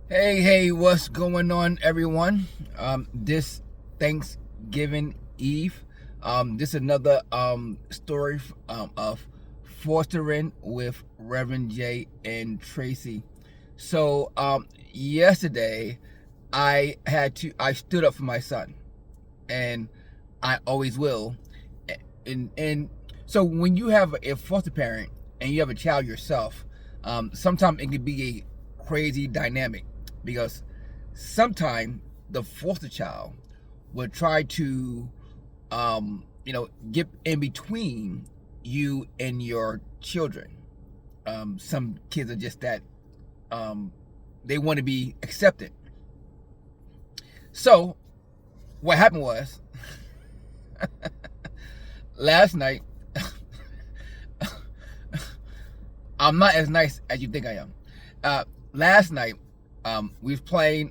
Hey, what's going on, everyone? This Thanksgiving Eve, this is another story of fostering with Reverend J and Tracy. So, yesterday, I stood up for my son, and I always will. And so, when you have a foster parent and you have a child yourself, sometimes it can be a crazy dynamic because sometimes the foster child will try to, get in between you and your children. Some kids are just that, they want to be accepted. So, what happened was, last night, I'm not as nice as you think I am. Last night, we was playing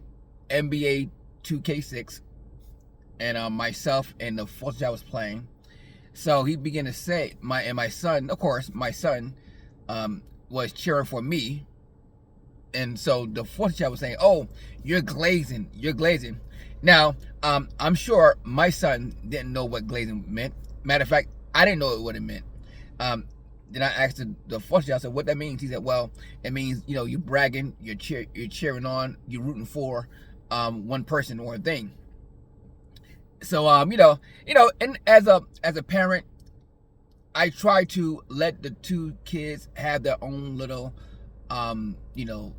NBA 2K6, and myself and the fourth child was playing. So he began to say, my son, of course, my son, was cheering for me, and so the fourth child was saying, "Oh, you're glazing, you're glazing." Now, I'm sure my son didn't know what glazing meant. Matter of fact, I didn't know what it meant. Then I asked the foster child, I said, "What that means?" He said, "Well, it means, you're bragging, you're cheering on, you're rooting for one person or a thing." So and as a parent, I try to let the two kids have their own little um, you know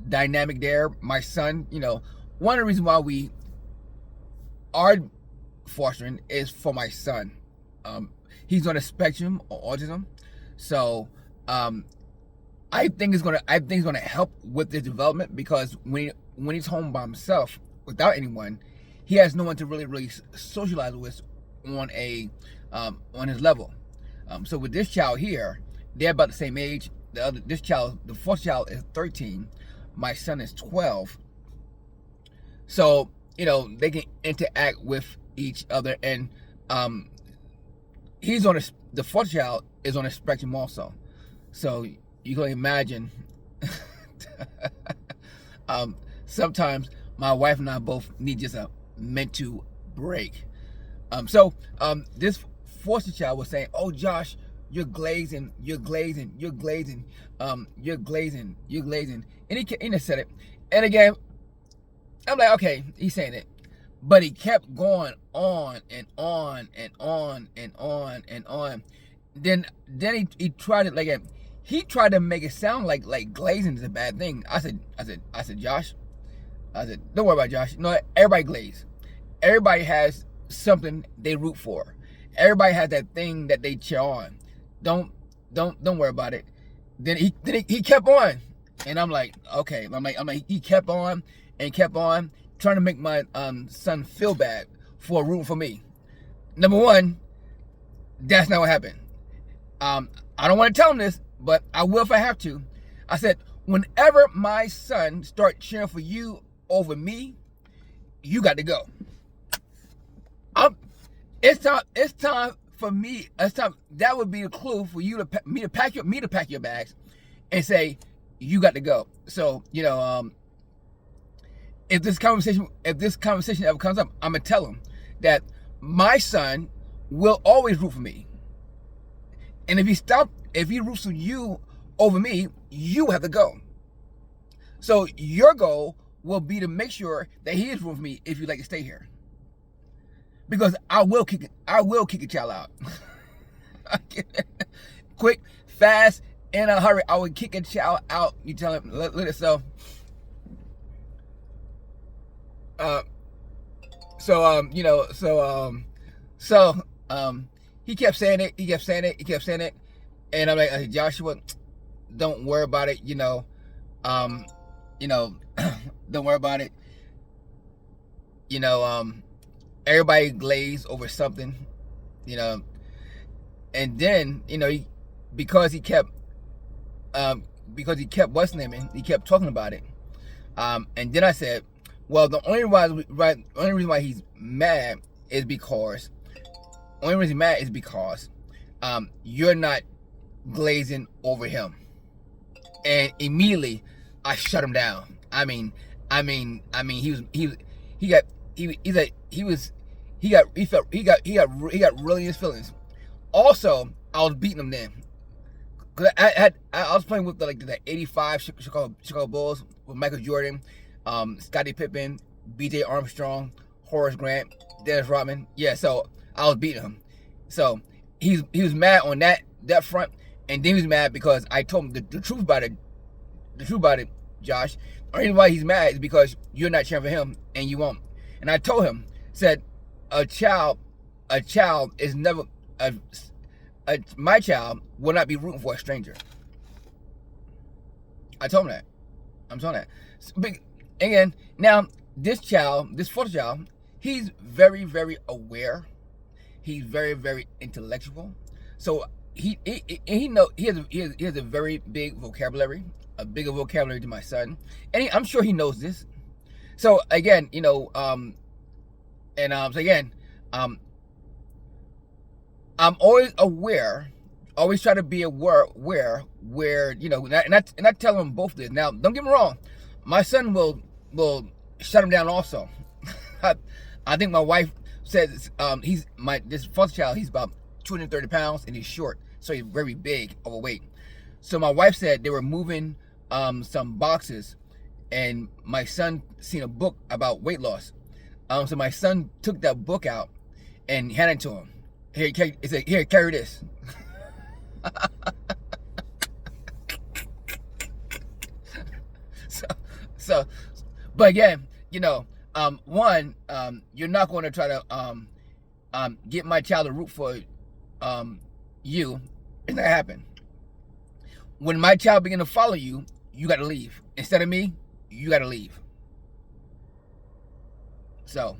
dynamic there. My son, one of the reasons why we are fostering is for my son. He's on a spectrum of autism, so I think it's gonna help with his development because when he's home by himself without anyone, he has no one to really socialize with on on his level. So with this child here, they're about the same age. The fourth child is 13. My son is 12. So they can interact with each other, and the fourth child is on a spectrum also. So you can imagine. Sometimes my wife and I both need just a mental break. This foster child was saying, "Oh, Josh, you're glazing, you're glazing, you're glazing, you're glazing, you're glazing," and he said it, and again, I'm like, okay, he's saying it, but he kept going on and on and on and on and on. Then he tried it like he tried to make it sound like glazing is a bad thing. I said, Josh, I said, don't worry about it, Josh. Everybody glaze. Everybody has something they root for. Everybody has that thing that they cheer on. Don't worry about it. Then he kept on, and I'm like, okay. I'm like he kept on and kept on trying to make my son feel bad for rooting for me. Number one, that's not what happened. I don't want to tell him this, but I will if I have to. I said, whenever my son start cheering for you over me, you got to go. It's time for me. It's time. That would be a clue for you to pack your bags, and say you got to go. So if this conversation ever comes up, I'm gonna tell him that my son will always root for me, and if he roots for you over me, you have to go. So your goal will be to make sure that he is rooting for me if you'd like to stay here, because I will kick a child out. Quick, fast, in a hurry. I would kick a child out. You tell him, look at so. He kept saying it, and I'm like, "Hey, Joshua, don't worry about it, don't worry about it, everybody glaze over something, and then, because he kept what's name, he kept talking about it, and then I said, well, the only reason why he's mad is because you're not glazing over him. And immediately I shut him down. He got he got really in his feelings. Also, I was beating him then. Cause I was playing with the '85 Chicago Bulls with Michael Jordan, Scottie Pippen, B.J. Armstrong, Horace Grant, Dennis Rodman. Yeah, so I was beating him. So he was mad on that front, and then he was mad because I told him the truth about it. The truth about it, Josh. The reason why he's mad is because you're not cheering for him, and you won't. And I told him, said, a child is never my child will not be rooting for a stranger. I told him that. I'm telling that. But again, now this fourth child, he's very, very aware. He's very, very intellectual. So he has a very big vocabulary, a bigger vocabulary than my son, and I'm sure he knows this. So again, I'm always aware, always try to be aware where and I tell them both this. Now, don't get me wrong, my son will shut him down also. I think my wife says this first child, he's about 230 pounds and he's short, so he's very big, overweight. So my wife said they were moving some boxes, and my son seen a book about weight loss. So my son took that book out and handed it to him. He said, "Here, carry this." But again, one, you're not going to try to get my child to root for you. It's not gonna happen. When my child begin to follow you, you got to leave. Instead of me, you got to leave. So,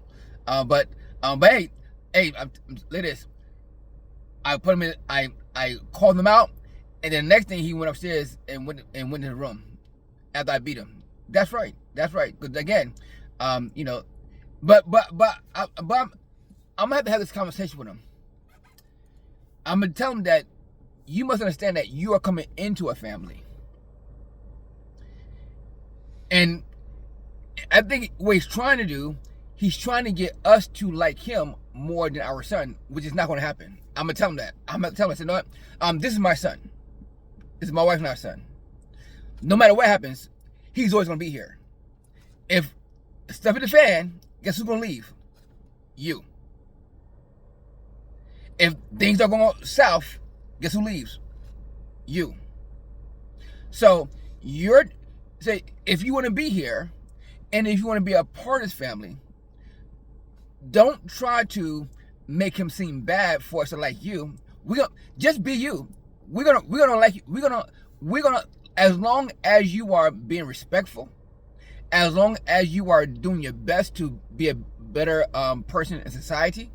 but hey, look at this. I put him in. I called him out, and then the next thing he went upstairs and went in the room after I beat him. That's right. Because again, but I'm gonna have to have this conversation with him. I'm gonna tell him that you must understand that you are coming into a family, and I think what he's trying to do, he's trying to get us to like him more than our son, which is not going to happen. I'm gonna tell him that. I'm gonna tell him, I said, you know what? This is my son. This is my wife and our son. No matter what happens, he's always gonna be here. If stuff hit the fan, guess who's gonna leave? You. If things are going south, guess who leaves? You. So if you want to be here, and if you want to be a part of this family, don't try to make him seem bad for us to like you. We're gonna just be you. We're gonna like you. We're gonna as long as you are being respectful, as long as you are doing your best to be a better person in society,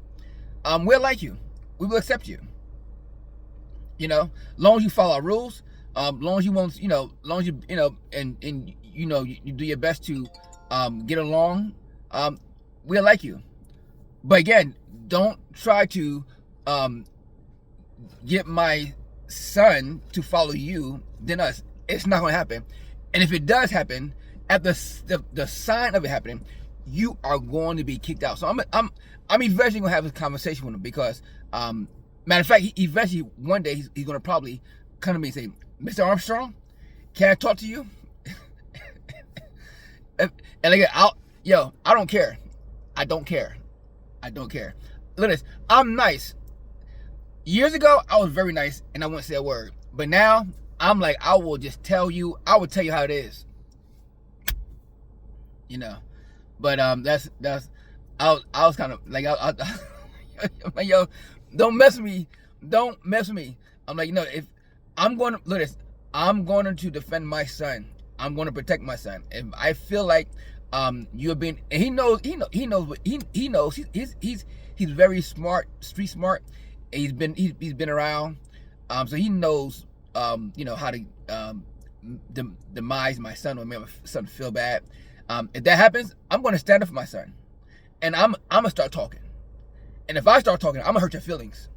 we'll like you. We will accept you. Long as you follow our rules, long as you won't, long as you and you do your best to get along, we'll like you. But again, don't try to get my son to follow you than us. It's not going to happen. And if it does happen, at the sign of it happening, you are going to be kicked out. So I'm eventually going to have this conversation with him because, matter of fact, he eventually one day he's going to probably come to me and say, "Mr. Armstrong, can I talk to you?" And again, I don't care. I don't care. Look at this. I'm nice. Years ago, I was very nice and I wouldn't say a word. But now, I'm like, I will tell you how it is. But that's I was kind of like, like, yo, don't mess with me. I'm like, if I'm going to look at this, I'm going to defend my son. I'm going to protect my son. If I feel like you're being, and he knows he's very smart, street smart. He's been around, so he knows how to demise my son or make my son feel bad. If that happens, I'm going to stand up for my son, and I'm gonna start talking. And if I start talking, I'm gonna hurt your feelings.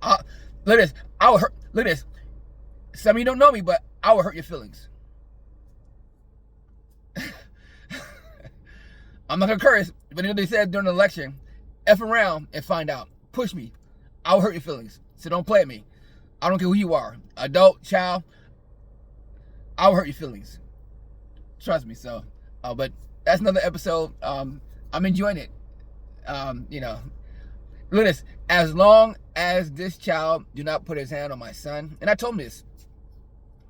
Look at this. Look at this. Some of you don't know me, but I will hurt your feelings. I'm not gonna curse, but they said during the election, F around and find out. Push me. I'll hurt your feelings. So don't play at me. I don't care who you are. Adult, child, I'll hurt your feelings. Trust me. So, but that's another episode. I'm enjoying it. You know, look at this. As long as this child do not put his hand on my son, and I told him this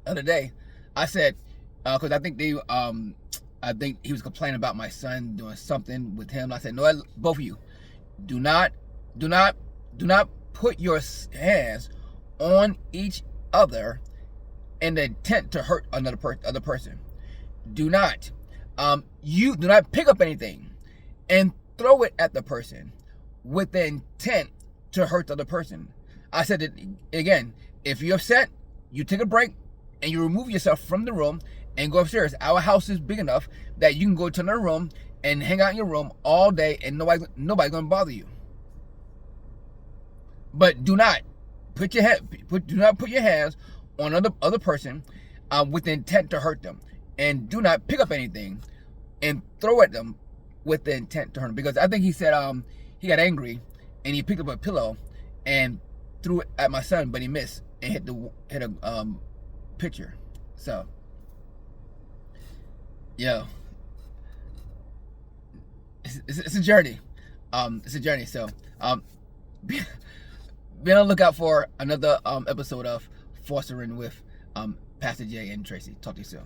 the other day. I said, because I think he was complaining about my son doing something with him. I said, no, both of you, do not put your hands on each other in the intent to hurt other person. Do not. You do not pick up anything and throw it at the person with the intent to hurt the other person. I said it again. If you're upset, you take a break and you remove yourself from the room and go upstairs. Our house is big enough that you can go to another room and hang out in your room all day and nobody's gonna bother you. But do not put your hands on other person with the intent to hurt them, and do not pick up anything and throw at them with the intent to hurt them. Because I think he said he got angry and he picked up a pillow and threw it at my son, but he missed and hit a picture. So, yo, it's a journey. It's a journey. So, be on the lookout for another episode of Fostering with Pastor J and Tracy. Talk to you soon.